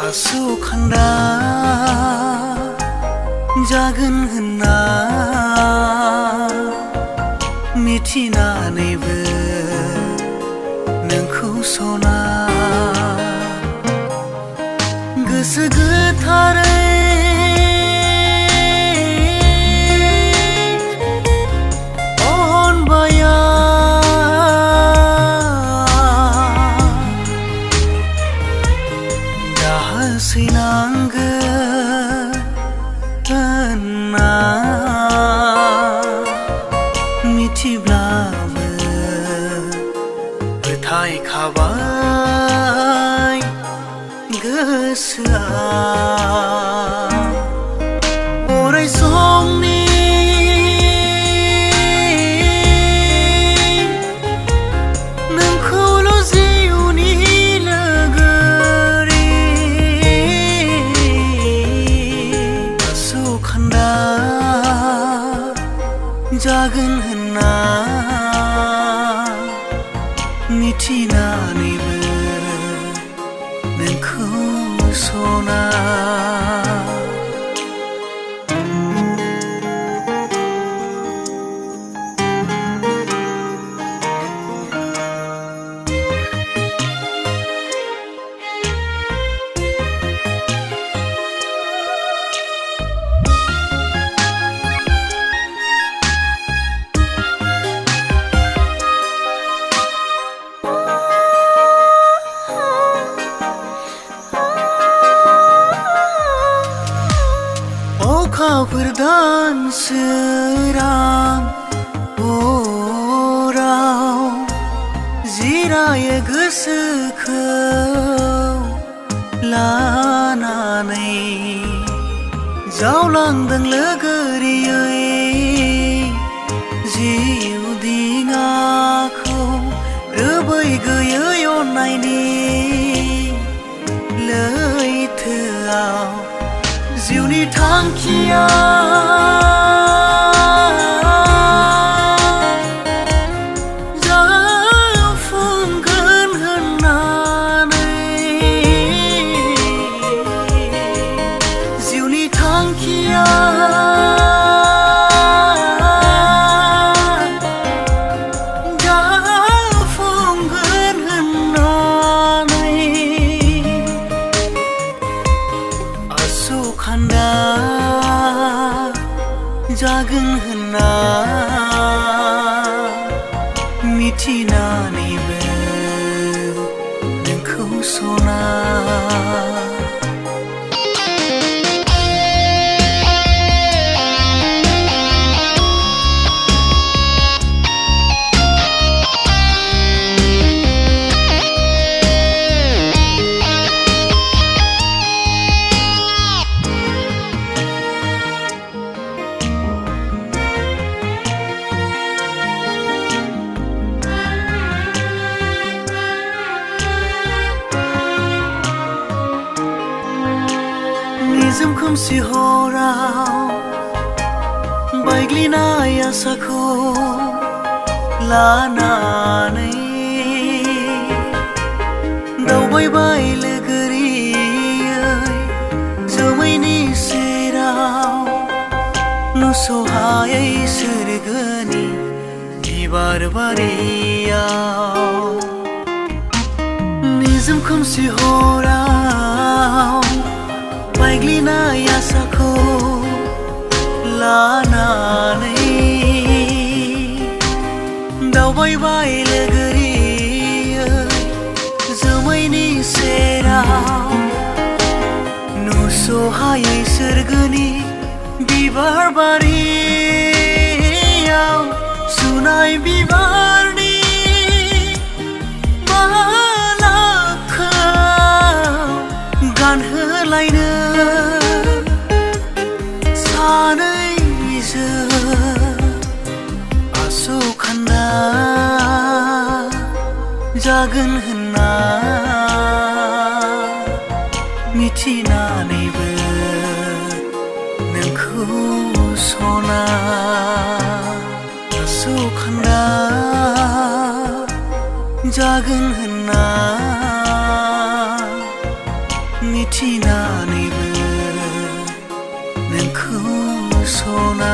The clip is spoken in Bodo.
ASO KHANDA जागोन होनना मिथिनानैबो नोंखौ सना गोसो गोथारै अनबाया दाहासै नांगोन ना मिथिब्लाबो फोथायखाबाय गोसोआ अराय समनि नोंखौल' जिउनि लोगोरि ASO KHANDA जागोन होनना मिथिनानैबो नोंखौ सना अखाफोर दान सोरां अराव जिरायो गोसोखौ लानानै जावलांदों लोगोरियै जिउ दिङाखौ रोबै गैयै अननायनि लैथोआव जिउनि थांखिया जाफुंगोन होननानै जिउनि थांखिया जाफुंगोन होननानै ASO KHANDA जागोन होनना मिथिनानैबो नोंखौ सना निजोम खोमसि हराव बायग्लिनाय आसाखौ लानानै दावबायबाय लोगोरियै जोमैनि सेराव नुस'हायै सोरगोनि बिबार बारियाव निजोम खोमसि हराव बायग्लिनाय आसाखौ लानानै दावबायबाय लोगोरियै जोमैनि सेराव नुस'हायै सोरगोनि बिबार बारियाव सुनाय बिबारनि मालाखौ गानहोलायनो सानैजों ASO KHANDA जागोन होनना मिथिनानैबो नोंखौ सना ASO KHANDA जागोन होनना मिथि लुबैनानैबो नोंखौ सना